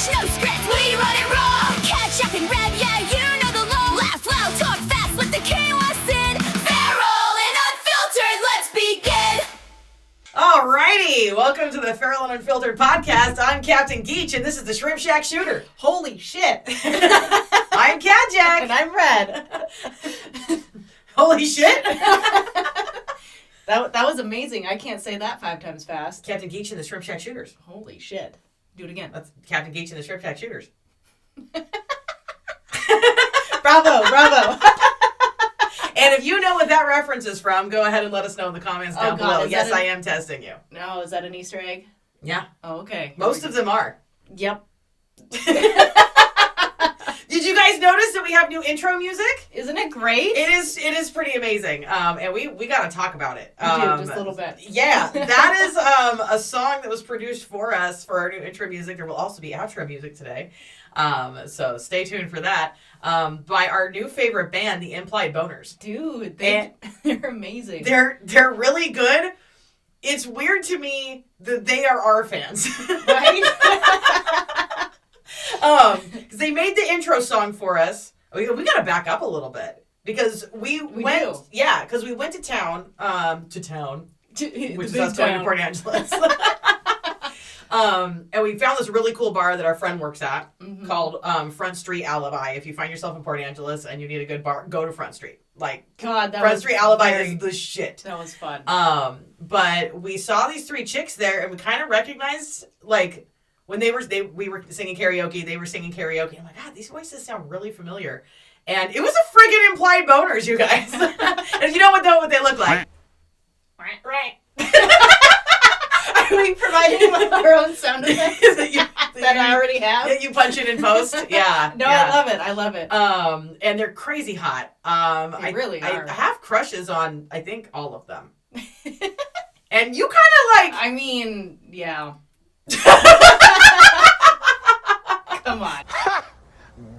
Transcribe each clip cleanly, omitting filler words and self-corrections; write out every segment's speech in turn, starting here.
speech, no script. We run it raw. Catch up and rev, yeah, you know the law. Laugh loud, talk fast with the chaos in. Feral and Unfiltered, let's begin. Alrighty, welcome to the Feral and Unfiltered podcast. I'm Captain Geach, and this is the Shrimp Shack Shooter. Holy shit. I'm Cat Jack. And I'm Red. Holy shit. That was amazing. I can't say that 5 times fast. Captain Geach and the Shrimp Shack Shooters. Holy shit. Do it again. That's Captain Geach and the Shrimp Shack Shooters. Bravo. And if you know what that reference is from, go ahead and let us know in the comments down below. Yes, I am testing you. No, is that an Easter egg? Yeah. Oh, okay. Most of them are. Yep. Did you guys notice that we have new intro music? Isn't it great? It is pretty amazing. And we got to talk about it. We do, just a little bit. Yeah, that is a song that was produced for us for our new intro music. There will also be outro music today. So stay tuned for that. By our new favorite band, the Implied Boners. Dude, they're amazing. They're really good. It's weird to me that they are our fans. Right? Because they made the intro song for us. We got to back up a little bit because we went. Do. Yeah, because we went to town. Which is us going to Port Angeles. And we found this really cool bar that our friend works at called Front Street Alibi. If you find yourself in Port Angeles and you need a good bar, go to Front Street. Like, God, Front Street Alibi is the shit. That was fun. But we saw these 3 chicks there, and we kind of recognized, like, when we were singing karaoke, they were singing karaoke. I'm like, God, these voices sound really familiar. And it was a friggin' Implied Boners, you guys. And if you don't know what they look like. Right. Are we providing our own sound effects that I already have? Yeah, you punch it in post. Yeah. No, yeah. I love it. And they're crazy hot. They really are. I have crushes on, I think, all of them. And you kind of like... I mean, yeah. Come on.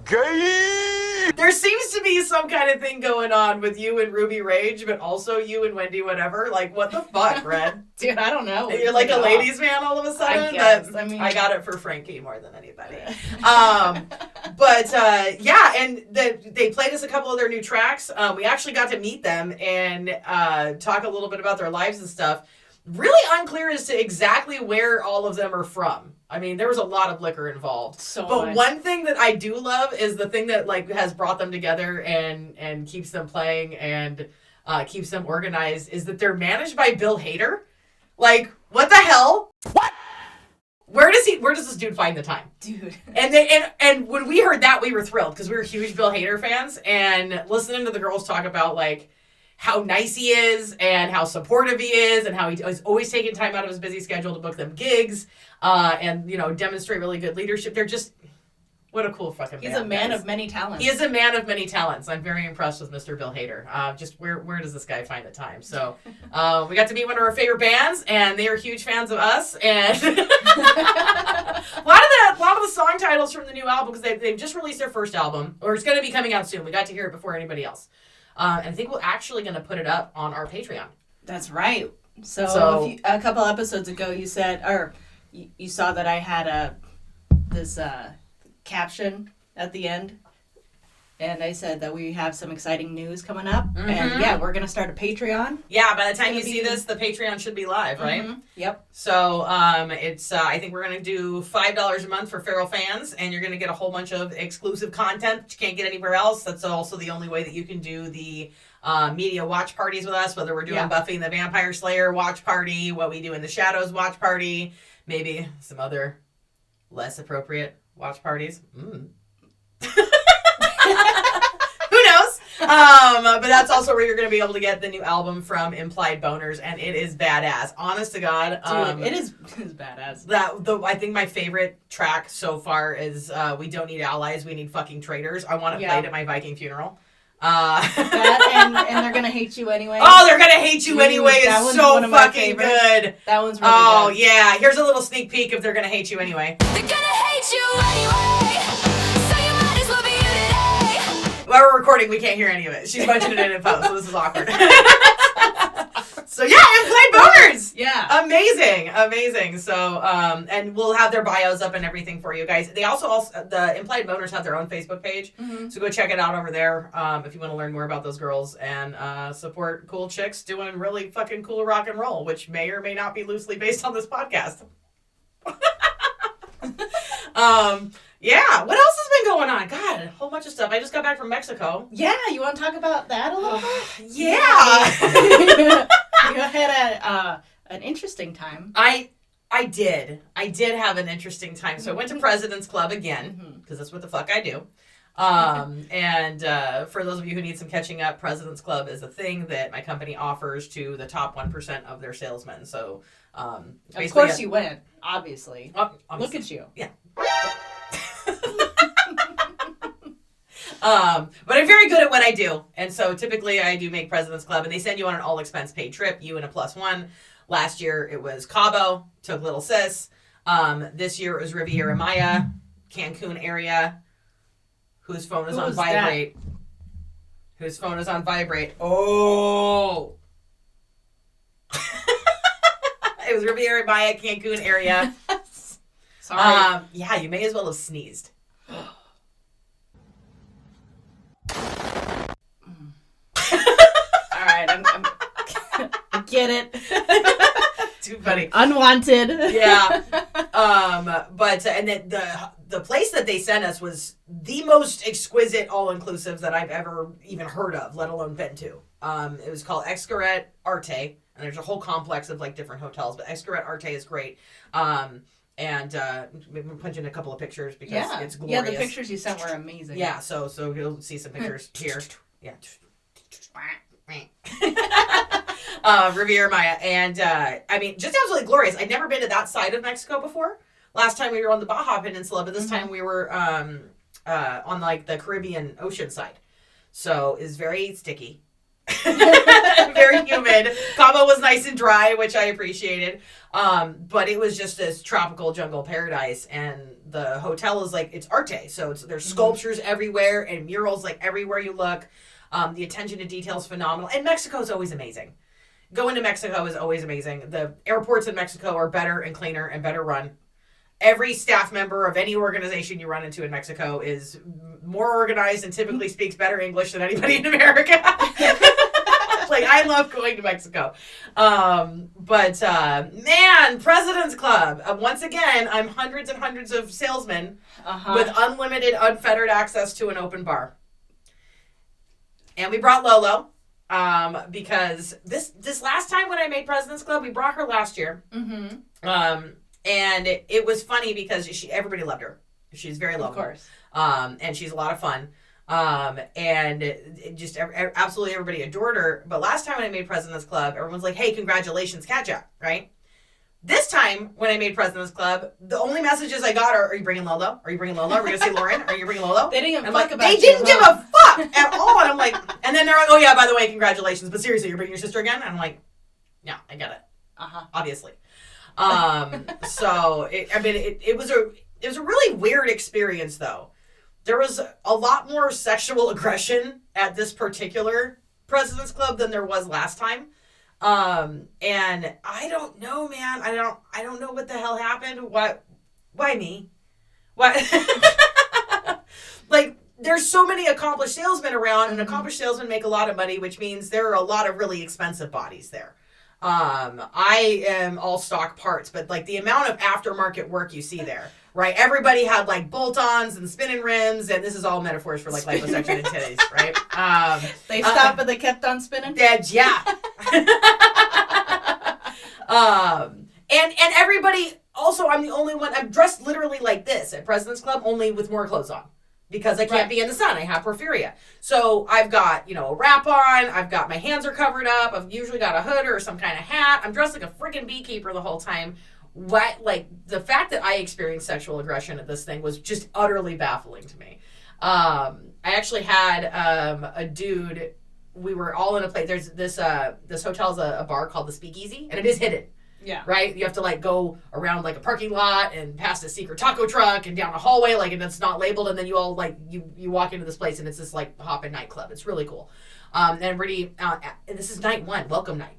Gay! There seems to be some kind of thing going on with you and Ruby Rage, but also you and Wendy whatever. Like, what the fuck, Red? Dude, I don't know. You're like a ladies' man all of a sudden? I guess. I mean... I got it for Frankie more than anybody. Yeah, and they played us a couple of their new tracks. We actually got to meet them and talk a little bit about their lives and stuff. Really unclear as to exactly where all of them are from. I mean, there was a lot of liquor involved. But one thing that I do love is the thing that like has brought them together and keeps them playing and keeps them organized is that they're managed by Bill Hader. Like, what the hell? What? Where does this dude find the time? Dude. And when we heard that, we were thrilled because we were huge Bill Hader fans and listening to the girls talk about like how nice he is and how supportive he is and how he's always taking time out of his busy schedule to book them gigs and, you know, demonstrate really good leadership. They're just, what a cool fucking He's band, a man guys. of many talents. He is a man of many talents. I'm very impressed with Mr. Bill Hader. Just where does this guy find the time? So we got to meet one of our favorite bands and they are huge fans of us. And a lot of the song titles from the new album, because they've just released their first album, or it's going to be coming out soon. We got to hear it before anybody else. And I think we're actually going to put it up on our Patreon. That's right. So a couple episodes ago, you said, or you saw that I had this caption at the end, and I said that we have some exciting news coming up, and yeah, we're going to start a Patreon. Yeah, by the time you see this, the Patreon should be live, right? Yep. So it's I think we're going to do $5 a month for Feral fans, and you're going to get a whole bunch of exclusive content that you can't get anywhere else. That's also the only way that you can do the media watch parties with us, whether we're doing Buffy and the Vampire Slayer watch party, what we do in the Shadows watch party, maybe some other less appropriate watch parties. Who knows? But that's also where you're going to be able to get the new album from Implied Boners, and it is badass. Honest to God. Dude, it is badass. I think my favorite track so far is We Don't Need Allies, We Need Fucking Traitors. I want it played at my Viking funeral. That and They're Gonna Hate You Anyway. Oh, They're Gonna Hate You Anyway is so fucking good. That one's really good. Oh, yeah. Here's a little sneak peek of They're Gonna Hate You Anyway. They're gonna hate you anyway, so you might as well be you today. While we're recording, we can't hear any of it. She's bunching it in post, so this is awkward. So So yeah, Implied Boners. Yeah. Amazing. So, and we'll have their bios up and everything for you guys. They also the Implied Boners have their own Facebook page. Mm-hmm. So go check it out over there if you want to learn more about those girls and support cool chicks doing really fucking cool rock and roll, which may or may not be loosely based on this podcast. Yeah, what else has been going on? God, a whole bunch of stuff. I just got back from Mexico. Yeah, you want to talk about that a little bit? Yeah. You had an interesting time. I did have an interesting time. So I went to President's Club again, because that's what the fuck I do. And for those of you who need some catching up, President's Club is a thing that my company offers to the top 1% of their salesmen. So of course you went, obviously. Obviously. Look at you. Yeah. But I'm very good at what I do. And so typically I do make President's Club, and they send you on an all expense paid trip, you and a +1. Last year it was Cabo, took little sis. This year it was Riviera Maya, Cancun area. Whose phone is on vibrate? That? Whose phone is on vibrate? Oh. It was Riviera Maya, Cancun area. Sorry. Yeah, you may as well have sneezed. All right, I get it. Too funny. Unwanted. Yeah. But and the place that they sent us was the most exquisite all-inclusive that I've ever even heard of, let alone been to. It was called Xcaret Arte, and there's a whole complex of like different hotels, but Xcaret Arte is great. And maybe we'll punch in a couple of pictures because it's glorious. Yeah, the pictures you sent were amazing. Yeah, so you'll see some pictures here. Yeah. Riviera Maya. And I mean, just absolutely glorious. I'd never been to that side of Mexico before. Last time we were on the Baja Peninsula, but this time we were on like the Caribbean Ocean side. So it's very sticky. Very humid. Cabo was nice and dry, which I appreciated. But it was just this tropical jungle paradise, and the hotel is like, it's arte. So there's sculptures everywhere and murals like everywhere you look. The attention to detail is phenomenal. And Mexico is always amazing. Going to Mexico is always amazing. The airports in Mexico are better and cleaner and better run. Every staff member of any organization you run into in Mexico is more organized and typically speaks better English than anybody in America. Like, I love going to Mexico. But man, President's Club. Once again, I'm hundreds and hundreds of salesmen with unlimited, unfettered access to an open bar. And we brought Lolo because this last time when I made President's Club, we brought her last year. And it was funny because everybody loved her. She's very lovable. Of course. And she's a lot of fun. And just absolutely everybody adored her. But last time when I made President's Club, everyone's like, hey, congratulations, catch up, right? This time when I made President's Club, the only messages I got are you bringing Lolo? Are you bringing Lolo? Are we going to see Lauren? Are you bringing Lolo? They didn't give a fuck They didn't give a fuck at all. And I'm like, and then they're like, oh yeah, by the way, congratulations. But seriously, you're bringing your sister again? And I'm like, yeah, I get it. Obviously. So it was a really weird experience though. There was a lot more sexual aggression at this particular President's Club than there was last time. And I don't know, man. I don't know what the hell happened. Why me? What? Like, there's so many accomplished salesmen around, and accomplished salesmen make a lot of money, which means there are a lot of really expensive bodies there. I am all stock parts, but like the amount of aftermarket work you see there, right? Everybody had like bolt-ons and spinning rims, and this is all metaphors for like liposuction and titties, right? They stopped, but they kept on spinning. Yeah. And everybody. Also, I'm the only one. I'm dressed literally like this at President's Club, only with more clothes on. Because I can't be in the sun. I have porphyria. So I've got, a wrap on. I've got, my hands are covered up. I've usually got a hood or some kind of hat. I'm dressed like a freaking beekeeper the whole time. The fact that I experienced sexual aggression at this thing was just utterly baffling to me. I actually had a dude, we were all in a place. There's this hotel's a bar called the Speakeasy, and it is hidden. Yeah. Right? You have to go around a parking lot and past a secret taco truck and down a hallway and it's not labeled, and then you all you walk into this place and it's this hoppin' nightclub. It's really cool. And really, and this is night one, welcome night.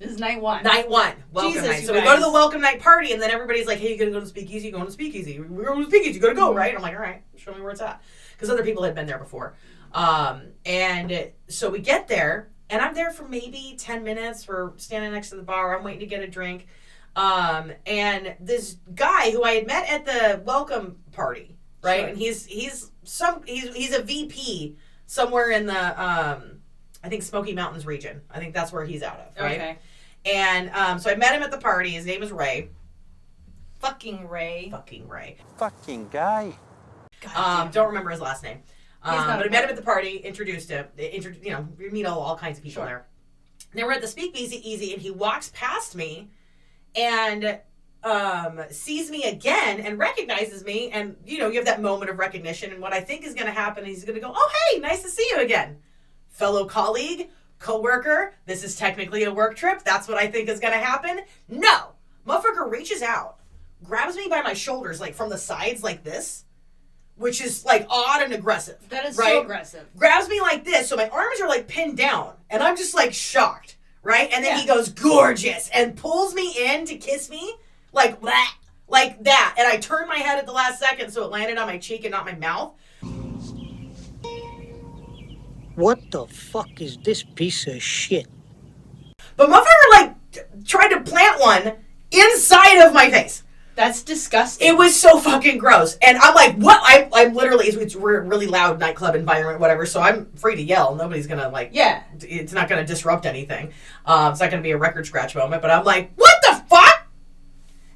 This is night one. Night one. Welcome Jesus, night. you So we guys. go to the welcome night party, and then everybody's like, hey, you gotta go to Speakeasy? You going to Speakeasy? We're going to Speakeasy. You gotta go, right? I'm like, all right, show me where it's at. Because other people had been there before. And so we get there, and I'm there for maybe 10 minutes. We're standing next to the bar. I'm waiting to get a drink. And this guy who I had met at the welcome party, right? Sure. And he's a VP somewhere in the I think Smoky Mountains region. I think that's where he's out of, right? Okay. And so I met him at the party. His name is Ray. Fucking Ray. Fucking guy. Don't remember his last name. But I met him at the party, introduced him. We meet all kinds of people there. And then we're at the Speakeasy, and he walks past me and sees me again and recognizes me. And, you have that moment of recognition. And what I think is going to happen, he's going to go, oh, hey, nice to see you again. Fellow colleague, co-worker, this is technically a work trip. That's what I think is going to happen. No. Motherfucker reaches out, grabs me by my shoulders, like from the sides like this, which is like odd and aggressive. That is right? so aggressive. Grabs me like this, so my arms are like pinned down, and I'm just like shocked, right? And then Yeah. he goes, gorgeous, and pulls me in to kiss me like that. Like that. And I turned my head at the last second, so it landed on my cheek and not my mouth. What the fuck is this piece of shit? But motherfucker, like, tried to plant one inside of my face. That's disgusting. It was so fucking gross. And I'm like, what? I'm literally, we're a really loud nightclub environment, whatever, so I'm free to yell. Nobody's gonna, like, yeah. It's not gonna disrupt anything. It's not gonna be a record scratch moment, but I'm like, what the fuck?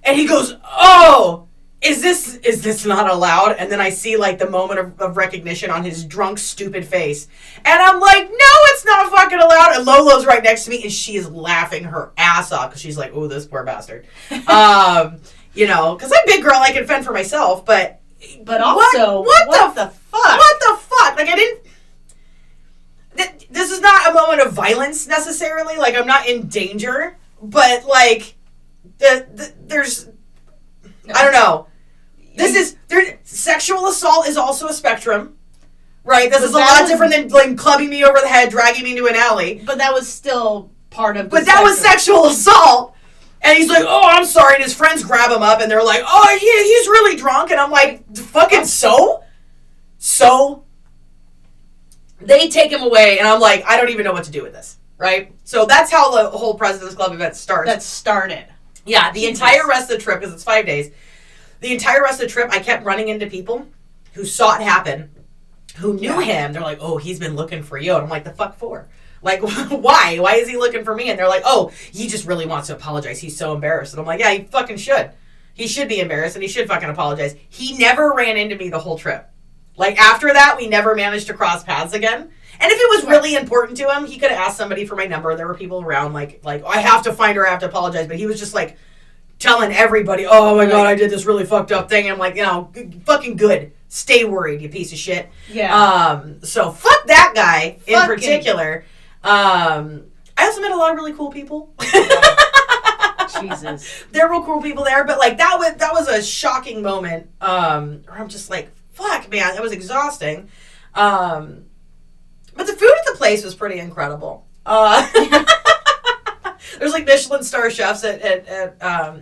And he goes, oh, is this not allowed? And then I see, like, the moment of recognition on his drunk, stupid face. And I'm like, no, it's not fucking allowed. And Lolo's right next to me, and she is laughing her ass off, because she's like, oh, this poor bastard. Because I'm a big girl, I can fend for myself, but also, what the fuck? What the fuck? Like, I didn't... This is not a moment of violence, necessarily. Like, I'm not in danger, but, like, there's... I don't know. Sexual assault is also a spectrum, right? This is a lot different than, like, clubbing me over the head, dragging me into an alley. But that was still part of the But that was sexual assault. And he's like, oh, I'm sorry. And his friends grab him up, and they're like, oh, yeah, he's really drunk. And I'm like, fucking so? So? They take him away, and I'm like, I don't even know what to do with this, right? So that's how the whole President's Club event starts. That started. Yeah, the entire rest of the trip, because it's 5 days, the entire rest of the trip, I kept running into people who saw it happen, who knew him. They're like, oh, he's been looking for you. And I'm like, the fuck for? Like, why? Why is he looking for me? And they're like, oh, he just really wants to apologize. He's so embarrassed. And I'm like, yeah, he fucking should. He should be embarrassed, and he should fucking apologize. He never ran into me the whole trip. Like, after that, we never managed to cross paths again. And if it was really important to him, he could have asked somebody for my number. There were people around, like I have to find her, I have to apologize. But he was just, like, telling everybody, oh, my God, I did this really fucked up thing. And I'm like, fucking good. Stay worried, you piece of shit. Yeah. So, fuck that guy in particular. I also met a lot of really cool people. Jesus. There were cool people there, but, like, that was a shocking moment. Where I'm just like, fuck, man, that was exhausting. But the food at the place was pretty incredible. There's, like, Michelin star chefs at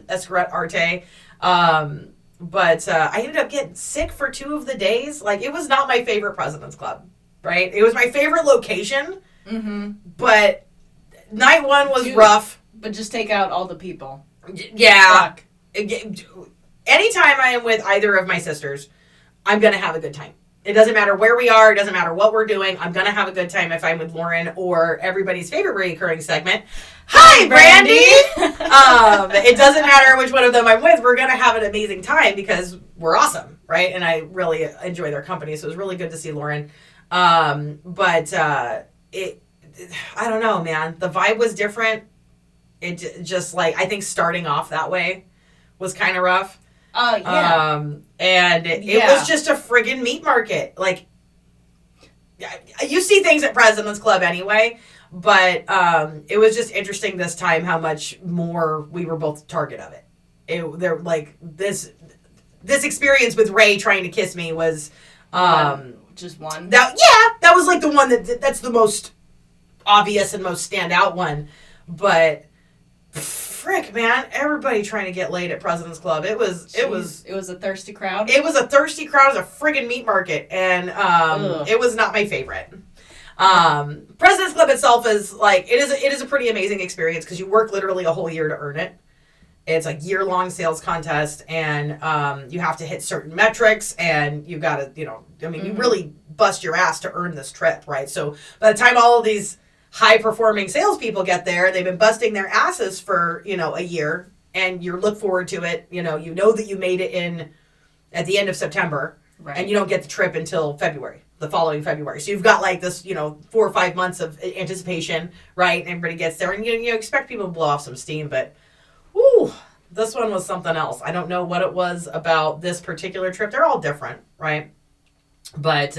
Escarret Arte. But I ended up getting sick for 2 of the days. Like, it was not my favorite President's Club, right? It was my favorite location. Mm-hmm. But night 1 was rough. But just take out all the people. Yeah. Fuck. Anytime I am with either of my sisters, I'm going to have a good time. It doesn't matter where we are. It doesn't matter what we're doing. I'm going to have a good time if I'm with Lauren or everybody's favorite recurring segment. Hi, Brandy! It doesn't matter which one of them I'm with. We're going to have an amazing time because we're awesome, right? And I really enjoy their company, so it was really good to see Lauren. I don't know, man. The vibe was different. It just, like, I think starting off that way was kind of rough. Yeah. And it was just a friggin' meat market. Like, you see things at President's Club anyway, but it was just interesting this time how much more we were both target of it. This experience with Ray trying to kiss me was just one. That was like the one that's the most obvious and most standout one. But frick, man, everybody trying to get laid at President's Club. It was a thirsty crowd. It was a thirsty crowd. It was a friggin' meat market, and it was not my favorite. President's Club itself is like it is a pretty amazing experience because you work literally a whole year to earn it. It's a year-long sales contest, and you have to hit certain metrics, and you got to, you really bust your ass to earn this trip, right? So by the time all of these high-performing salespeople get there, they've been busting their asses for, a year, and you look forward to it. You know that you made it in at the end of September, right. And you don't get the trip until February, the following February. So you've got like this, 4 or 5 months of anticipation, right? And everybody gets there, and you expect people to blow off some steam, but ooh, this one was something else. I don't know what it was about this particular trip. They're all different, right? But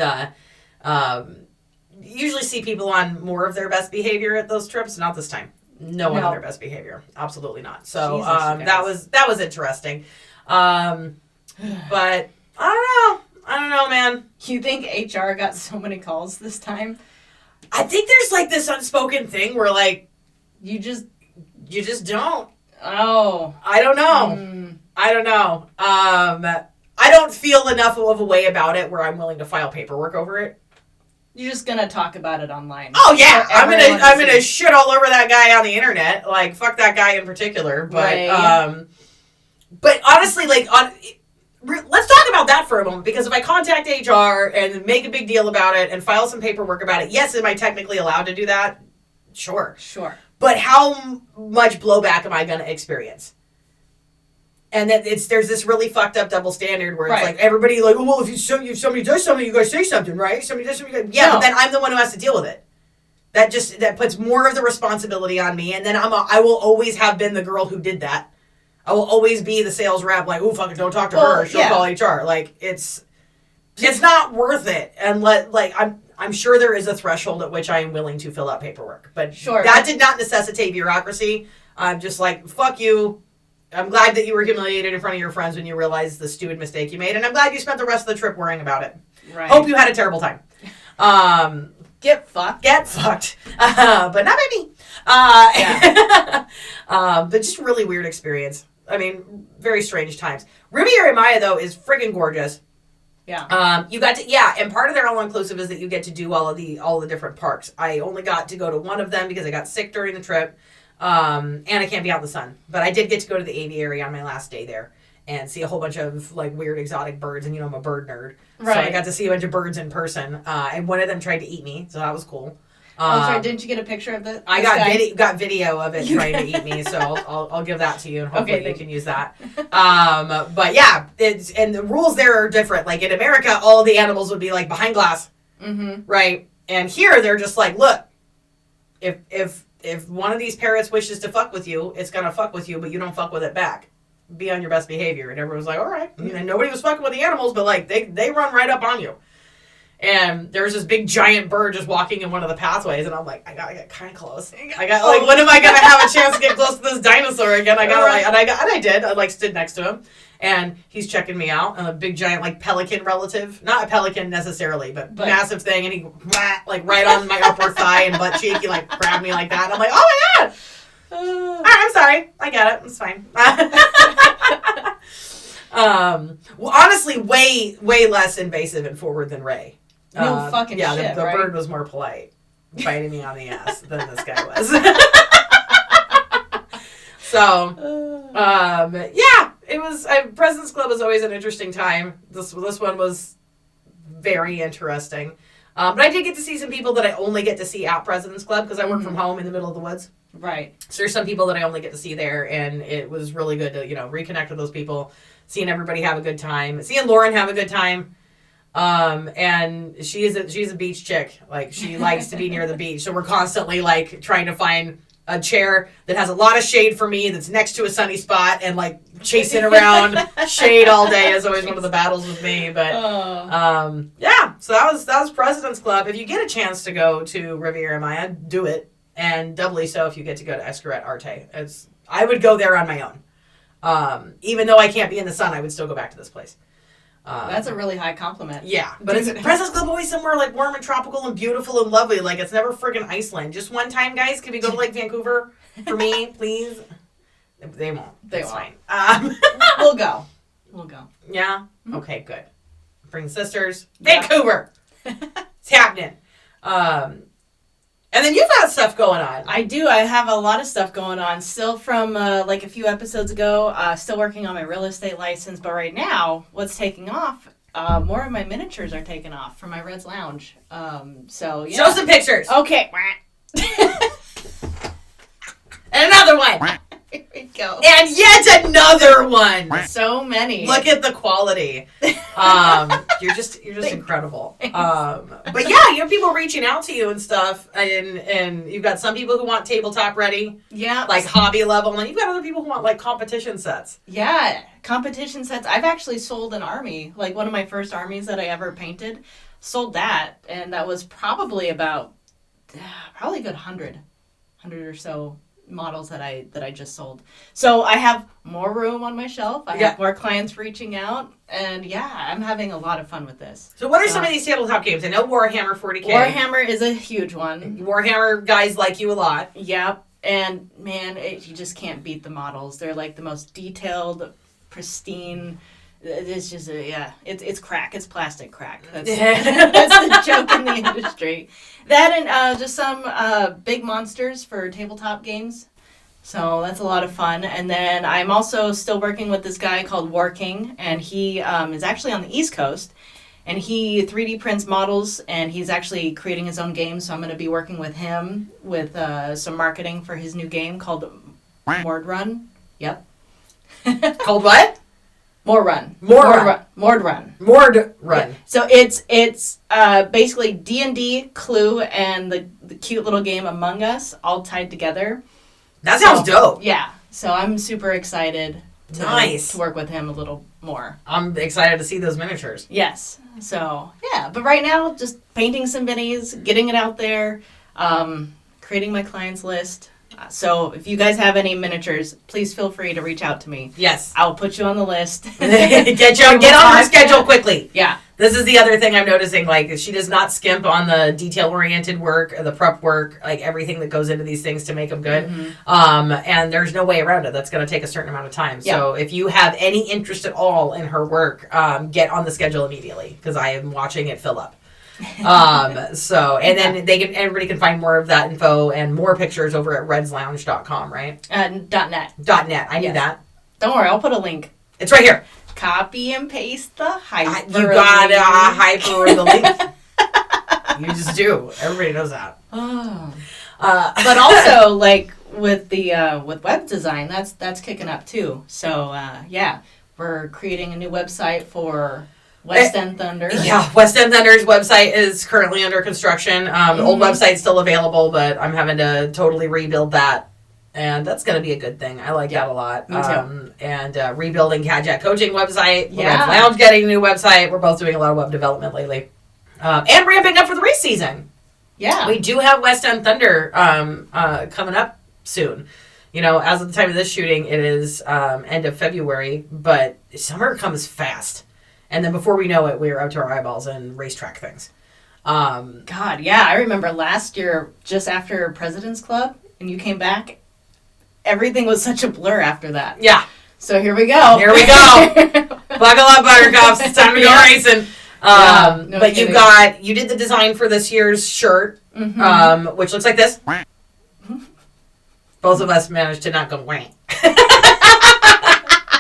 usually see people on more of their best behavior at those trips. Not this time. No one on their best behavior. Absolutely not. So Jesus, that was interesting. But I don't know, man. You think HR got so many calls this time? I think there's like this unspoken thing where like you just don't. Oh. I don't know. I don't know. I don't feel enough of a way about it where I'm willing to file paperwork over it. You're just gonna talk about it online. Oh yeah, I'm gonna shit all over that guy on the internet. Like fuck that guy in particular. But right. But honestly, like let's talk about that for a moment, because if I contact HR and make a big deal about it and file some paperwork about it, yes, am I technically allowed to do that? Sure. But how much blowback am I going to experience? And then there's this really fucked up double standard where it's like everybody like, oh, well, if somebody does something, you guys say something, right? Somebody does something, but then I'm the one who has to deal with it. That puts more of the responsibility on me, and then I will always have been the girl who did that. I will always be the sales rep, like, oh, fucking don't talk to her. She'll call HR. Like it's not worth it. And I'm sure there is a threshold at which I am willing to fill out paperwork. But that did not necessitate bureaucracy. I'm just like, fuck you. I'm glad that you were humiliated in front of your friends when you realized the stupid mistake you made. And I'm glad you spent the rest of the trip worrying about it. Right. Hope you had a terrible time. Get fucked. But not by me. But just a really weird experience. I mean, very strange times. Riviera Maya, though, is friggin' gorgeous. Yeah. You got to, and part of their all-inclusive is that you get to do all the different parks. I only got to go to one of them because I got sick during the trip, and I can't be out in the sun. But I did get to go to the aviary on my last day there and see a whole bunch of like weird exotic birds, and I'm a bird nerd, so I got to see a bunch of birds in person. And one of them tried to eat me, so that was cool. Sorry, didn't you get a picture of the? I got video of it trying to eat me, so I'll give that to you, and hopefully you can use that. But yeah, and the rules there are different. Like in America, all the animals would be like behind glass, right? And here they're just like, look, if one of these parrots wishes to fuck with you, it's gonna fuck with you, but you don't fuck with it back. Be on your best behavior. And everyone was like, all right. And nobody was fucking with the animals, but like they run right up on you. And there was this big giant bird just walking in one of the pathways, and I'm like, I gotta get kind of close. When am I gonna have a chance to get close to this dinosaur again? I did. I stood next to him, and he's checking me out. And a big giant like pelican relative, not a pelican necessarily, but massive thing, and he like right on my upper thigh and butt cheek. He like grabbed me like that. And I'm like, oh my god. All right, I'm sorry. I get it. It's fine. Well, honestly, way less invasive and forward than Ray. No fucking shit, the right? bird was more polite, biting me on the ass than this guy was. So, it was. President's Club is always an interesting time. This one was very interesting. But I did get to see some people that I only get to see at President's Club because I work from home in the middle of the woods. Right. So there's some people that I only get to see there, and it was really good to reconnect with those people, seeing everybody have a good time, seeing Lauren have a good time. And she's a beach chick. Like she likes to be near the beach. So we're constantly like trying to find a chair that has a lot of shade for me, that's next to a sunny spot, and like chasing around shade all day is always one of the battles with me. But so that was President's Club. If you get a chance to go to Riviera Maya, do it, and doubly so if you get to go to Escaret Arte. I would go there on my own. Even though I can't be in the sun, I would still go back to this place. That's a really high compliment. Yeah, but it's President's Club always somewhere like warm and tropical and beautiful and lovely. Like it's never friggin' Iceland. Just one time, guys. Can we go to like Vancouver for me, please? They won't. They That's won't. fine. We'll go. Yeah? Mm-hmm. Okay, good. Bring sisters. Yeah. Vancouver! It's happening. And then you've got stuff going on. I do. I have a lot of stuff going on. Still from like a few episodes ago. Still working on my real estate license. But right now, what's taking off? More of my miniatures are taking off from my Red's Lounge. So yeah. Show some pictures. Okay. And another one. Here we go. And yet another one. So many. Look at the quality. You're just incredible. But yeah, you have people reaching out to you and stuff, and you've got some people who want tabletop ready, Yeah. like hobby level, and then you've got other people who want like competition sets. Yeah, competition sets. I've actually sold an army, like one of my first armies that I ever painted. Sold that, and that was probably about a good 100 or so models that I just sold. So I have more room on my shelf. I have more clients reaching out, and yeah, I'm having a lot of fun with this. So what are some of these tabletop games? I know Warhammer 40K. Warhammer is a huge one. Warhammer guys like you a lot. Yep. And man, you just can't beat the models. They're like the most detailed, pristine. It's just it's crack. It's plastic crack. That's the joke in the industry. That and just some big monsters for tabletop games. So that's a lot of fun. And then I'm also still working with this guy called War King, and he is actually on the East Coast, and he 3D prints models, and he's actually creating his own game. So I'm going to be working with him with some marketing for his new game called Mord Run. Yep. Called what? Mord Run. Yeah. So it's basically D&D, Clue, and the cute little game Among Us all tied together. That sounds dope. Yeah. So I'm super excited to work with him a little more. I'm excited to see those miniatures. Yes. So yeah, but right now just painting some minis, getting it out there, creating my clients list. So if you guys have any miniatures, please feel free to reach out to me. Yes. I'll put you on the list. Get on her schedule quickly. Yeah. This is the other thing I'm noticing. Like, she does not skimp on the detail-oriented work, the prep work, like everything that goes into these things to make them good. Mm-hmm. And there's no way around it. That's going to take a certain amount of time. Yeah. So if you have any interest at all in her work, get on the schedule immediately, because I am watching it fill up. And then everybody can find more of that info and more pictures over at redslounge.com, right? .net. .net. I knew that. Don't worry, I'll put a link. It's right here. Copy and paste the hyperlink. You gotta hyper the link. You just do. Everybody knows that. Oh. But also, like with the with web design, that's kicking up too. So we're creating a new website for West End Thunder. Yeah, West End Thunder's website is currently under construction. The old website's still available, but I'm having to totally rebuild that. And that's going to be a good thing. I like that a lot. Me too. And rebuilding Cat Coaching website. Yeah. Lounge getting a new website. We're both doing a lot of web development lately. And ramping up for the race season. Yeah. We do have West End Thunder coming up soon. You know, as of the time of this shooting, it is end of February, but summer comes fast. And then before we know it, we're out to our eyeballs in racetrack things. God, yeah. I remember last year, just after President's Club, and you came back, everything was such a blur after that. Yeah. So here we go. Buckle up, Buttercups. It's time to go racing. But you did the design for this year's shirt, which looks like this. Both of us managed to not go whang.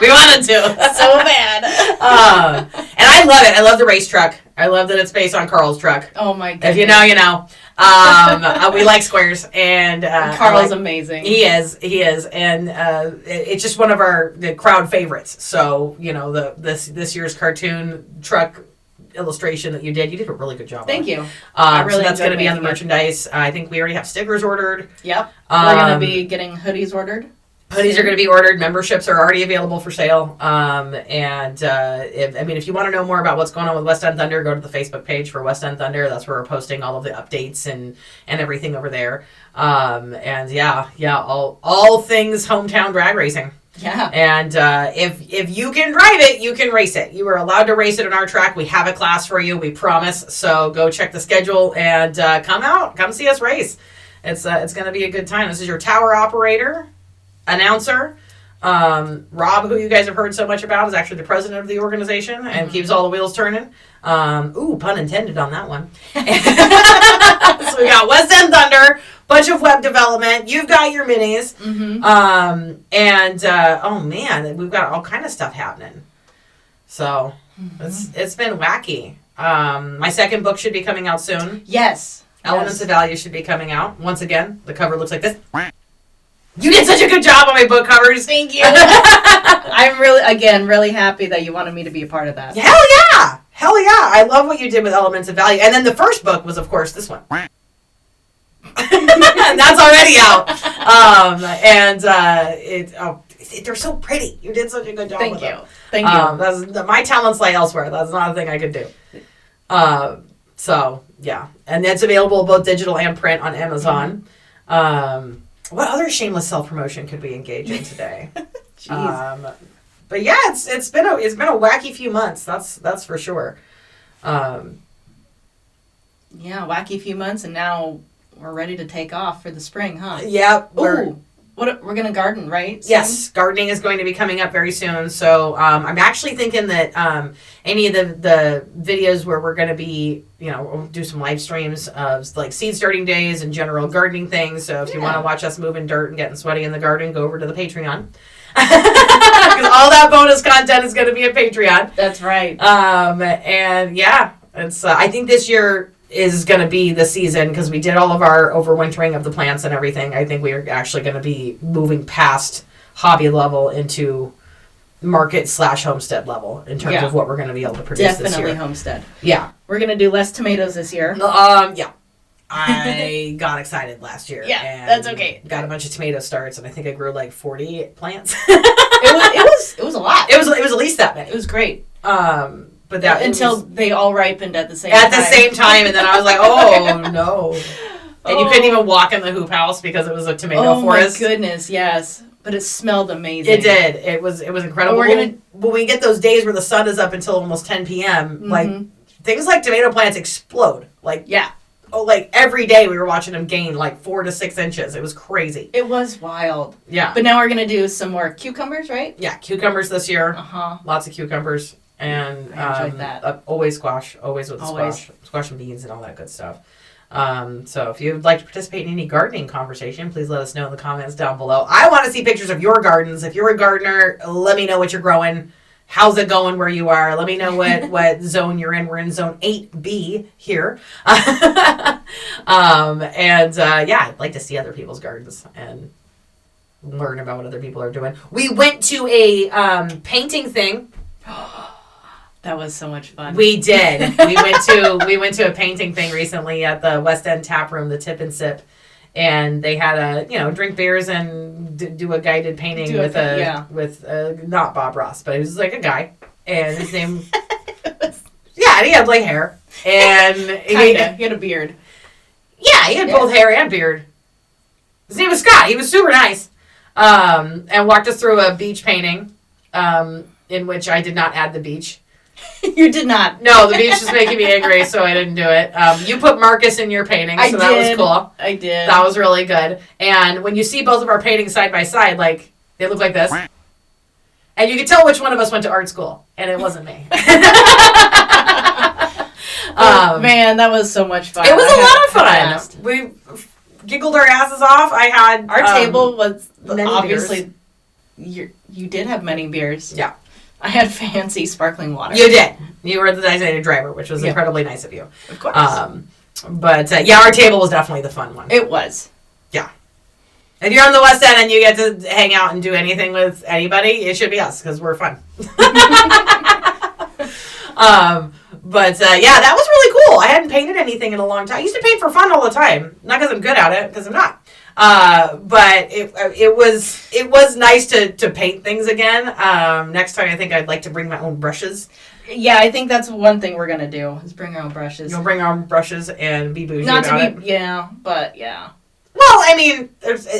We wanted to. So bad. And I love it. I love the race truck. I love that it's based on Carl's truck. Oh my goodness. If you know, you know. We like squares, and Carl's amazing. He is, and it's just one of the crowd favorites. So you know, this year's cartoon truck illustration that you did a really good job. Thank you. So that's going to be on the merchandise. I think we already have stickers ordered. Yep. We're going to be getting hoodies ordered. Hoodies are going to be ordered. Memberships are already available for sale. If you want to know more about what's going on with West End Thunder, go to the Facebook page for West End Thunder. That's where we're posting all of the updates and everything over there. All things hometown drag racing. Yeah. And if you can drive it, you can race it. You are allowed to race it on our track. We have a class for you, we promise. So go check the schedule and come see us race. It's going to be a good time. This is your tower operator, announcer, Rob, who you guys have heard so much about, is actually the president of the organization and keeps all the wheels turning. Pun intended on that one. So we got West End Thunder, bunch of web development. You've got your minis. Oh man, we've got all kind of stuff happening. So it's been wacky. My second book should be coming out soon. Yes. Elements of Value should be coming out. Once again, the cover looks like this. You did such a good job on my book covers. Thank you. I'm really happy that you wanted me to be a part of that. Hell yeah. Hell yeah. I love what you did with Elements of Value. And then the first book was, of course, this one. And that's already out. They're so pretty. You did such a good job with them. Thank you. My talents lie elsewhere. That's not a thing I could do. So, yeah. And that's available both digital and print on Amazon. What other shameless self-promotion could we engage in today? Jeez. But yeah, it's been a wacky few months. That's for sure. Yeah, wacky few months, and now we're ready to take off for the spring, huh? Yeah. We're gonna garden, right? Yes, gardening is going to be coming up very soon. So I'm actually thinking that any of the videos where we're going to be, we'll do some live streams of like seed starting days and general gardening things. So if you want to watch us moving dirt and getting sweaty in the garden, go over to the Patreon. Because all that bonus content is going to be at Patreon. That's right. And yeah, it's I think this year is going to be the season because we did all of our overwintering of the plants and everything. I think we are actually going to be moving past hobby level into market/homestead level in terms of what we're going to be able to produce this year. Definitely homestead. Yeah. We're going to do less tomatoes this year. Yeah. I got excited last year. Yeah, and that's okay. Got a bunch of tomato starts, and I think I grew like 40 plants. It was a lot. It was at least that many. It was great. But that until they all ripened at the same time. At the same time, and then I was like, oh no. And you couldn't even walk in the hoop house because it was a tomato forest. Oh my goodness, yes. But it smelled amazing. It did. It was incredible. When we get those days where the sun is up until almost 10 p.m., like things like tomato plants explode. Like every day we were watching them gain like 4 to 6 inches. It was crazy. It was wild. Yeah. But now we're gonna do some more cucumbers, right? Yeah, cucumbers this year. Lots of cucumbers. And I enjoyed that. Always squash. Always with the squash and beans and all that good stuff. So if you'd like to participate in any gardening conversation, please let us know in the comments down below. I want to see pictures of your gardens. If you're a gardener, let me know what you're growing. How's it going where you are? Let me know what zone you're in. We're in zone 8B here. I'd like to see other people's gardens and learn about what other people are doing. We went to a painting thing. That was so much fun. We did. We went to a painting thing recently at the West End Tap Room, the Tip and Sip, and they had drink beers and do a guided painting with not Bob Ross, but it was like a guy, and his name. And he had like hair, and he had a beard. Yeah, he had both hair and beard. His name was Scott. He was super nice, and walked us through a beach painting, in which I did not add the beach. You did not. No, the beach was making me angry, so I didn't do it. You put Marcus in your painting, so that was cool. I did. That was really good. And when you see both of our paintings side by side, like, they look like this. And you can tell which one of us went to art school, and it wasn't me. Man, that was so much fun. It was a lot of fun. We giggled our asses off. I had... Our table was obviously... You did have many beers. Yeah. I had fancy sparkling water. You did. You were the designated driver, which was incredibly nice of you. Of course. Our table was definitely the fun one. It was. Yeah. If you're on the West End and you get to hang out and do anything with anybody, it should be us, because we're fun. That was really cool. I hadn't painted anything in a long time. I used to paint for fun all the time. Not because I'm good at it, because I'm not. But it was nice to paint things again. Next time I think I'd like to bring my own brushes. Yeah, I think that's one thing we're gonna do is bring our own brushes. You'll bring our own brushes and be bougie about it. But yeah. Well, I mean,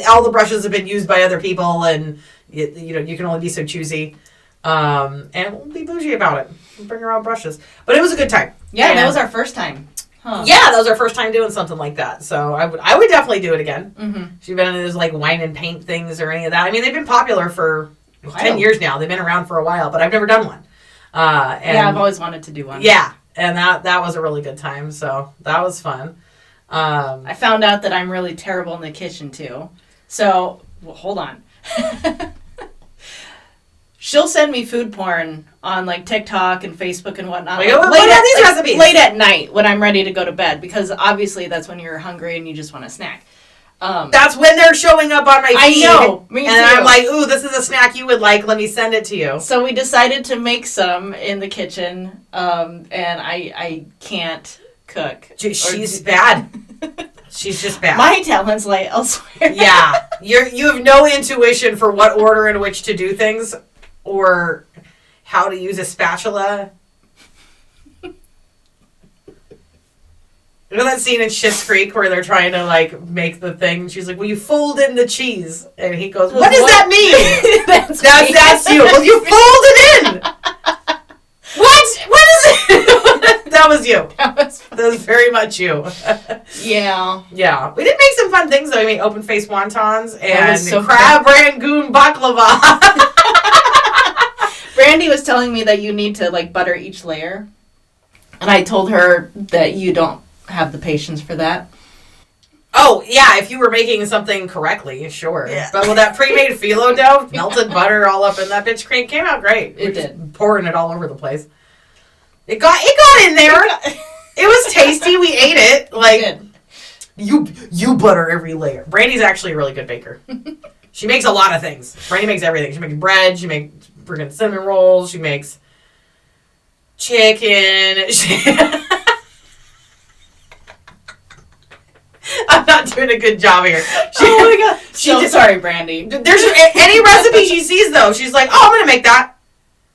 all the brushes have been used by other people, and you can only be so choosy. And we'll be bougie about it. We'll bring our own brushes. But it was a good time. Yeah, that was our first time. Huh. Yeah, that was our first time doing something like that. So I would definitely do it again. Mm-hmm. If you've been into those like wine and paint things or any of that. I mean, they've been popular for 10 years now. They've been around for a while, but I've never done one. I've always wanted to do one. Yeah, and that was a really good time, so that was fun. I found out that I'm really terrible in the kitchen, too. So, hold on. She'll send me food porn on, like, TikTok and Facebook and whatnot. What are these recipes? Late at night when I'm ready to go to bed, because obviously that's when you're hungry and you just want a snack. That's when they're showing up on my feed. I know, me too. And I'm like, ooh, this is a snack you would like. Let me send it to you. So we decided to make some in the kitchen, and I can't cook. She's bad. She's just bad. My talents lay elsewhere. Yeah. You have no intuition for what order in which to do things or how to use a spatula. You know that scene in Schitt's Creek where they're trying to, like, make the thing? She's like, well, you fold in the cheese. And he goes, what does that mean? That's you. Well, you fold it in. What is it? That was you. That was very much you. Yeah. Yeah. We did make some fun things, though. We made open-faced wontons and so crab rangoon baklava. Brandy was telling me that you need to, like, butter each layer. And I told her that you don't have the patience for that. Oh, yeah, if you were making something correctly, sure. Yeah. But with that pre-made phyllo dough, melted butter all up in that bitch cream, came out great. It did. Pouring it all over the place. It got in there. It was tasty. We ate it. Like, you butter every layer. Brandy's actually a really good baker. She makes a lot of things. Brandy makes everything. She makes bread. She makes freaking cinnamon rolls. She makes chicken. I'm not doing a good job here. Oh my god. Sorry, Brandy. There's any recipe she sees, though, she's like, oh, I'm going to make that.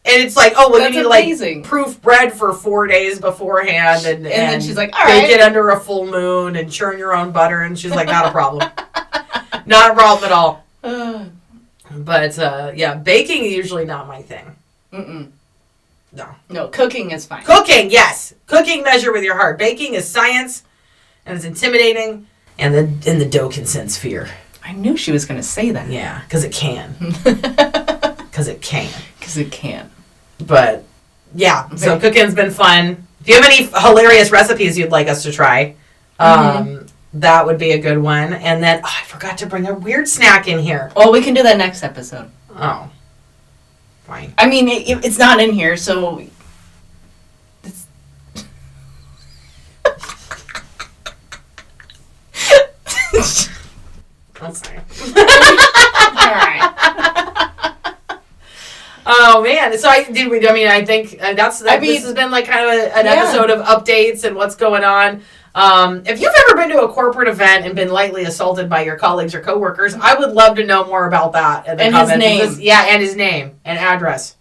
And it's like, oh, well, you need to, like, proof bread for 4 days beforehand. And then she's like, all right. Bake it under a full moon and churn your own butter. And she's like, not a problem. Not a problem at all. But, yeah, baking is usually not my thing. Mm-mm. No, cooking is fine. Cooking, yes. Cooking, measure with your heart. Baking is science. And it's intimidating, and the dough can sense fear. I knew she was going to say that. Yeah, because it can. Because it can. Because it can. But, yeah, so cooking's been fun. If you have any hilarious recipes you'd like us to try, that would be a good one. And then, I forgot to bring a weird snack in here. Well, we can do that next episode. Oh. Fine. I mean, it's not in here, so... That's fine. All right. Oh man! So I think this has been like kind of an episode of updates and what's going on. If you've ever been to a corporate event and been lightly assaulted by your colleagues or coworkers, I would love to know more about that. In the comments. His name. And his name and address.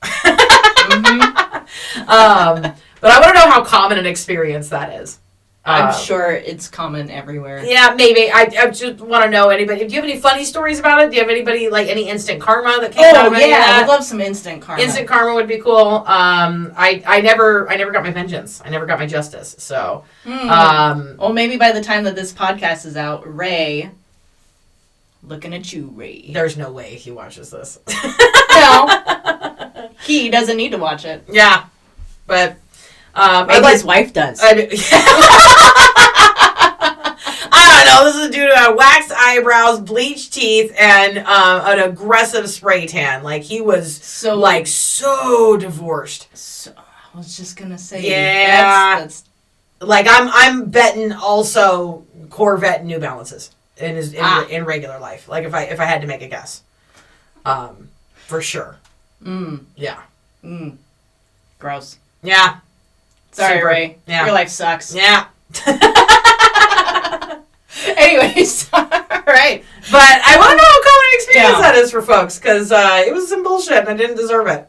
But I want to know how common an experience that is. I'm sure it's common everywhere. Yeah, maybe. I just want to know anybody. Do you have any funny stories about it? Do you have anybody, like, any instant karma that came out of it? Yeah, I'd love some instant karma. Instant karma would be cool. I never got my vengeance. I never got my justice. So, well, maybe by the time that this podcast is out, Ray, looking at you, Ray. There's no way he watches this. No, he doesn't need to watch it. Yeah, but. Maybe his wife does. I don't know. This is a dude who had waxed eyebrows, bleached teeth, and an aggressive spray tan. Like, he was so divorced. So, I was just gonna say, yeah. That's like I'm betting also Corvette New Balances in regular life. Like if I had to make a guess, for sure. Yeah. Gross. Yeah. Sorry, Super. Ray. Yeah. Your life sucks. Yeah. Anyways, all right. But I want to know how common an experience that is for folks, because it was some bullshit and I didn't deserve it.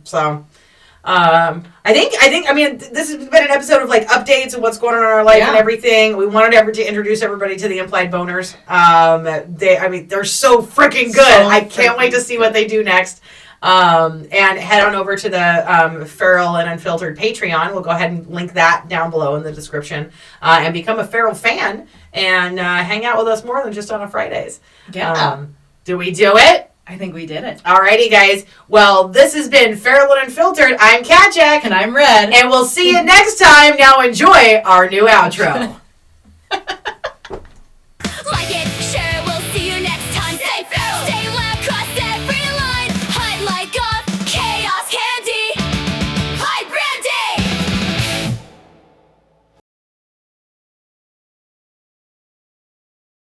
So, I mean, this has been an episode of, like, updates and what's going on in our life and everything. We wanted to introduce everybody to the Implied Boners. They're so freaking good. I can't wait to see what they do next. And head on over to the Feral and Unfiltered Patreon. We'll go ahead and link that down below in the description. And become a Feral fan and hang out with us more than just on a Fridays. Yeah. Do we do it? I think we did it. Alrighty, guys. Well, this has been Feral and Unfiltered. I'm Kat Jack. And I'm Red. And we'll see you next time. Now enjoy our new outro.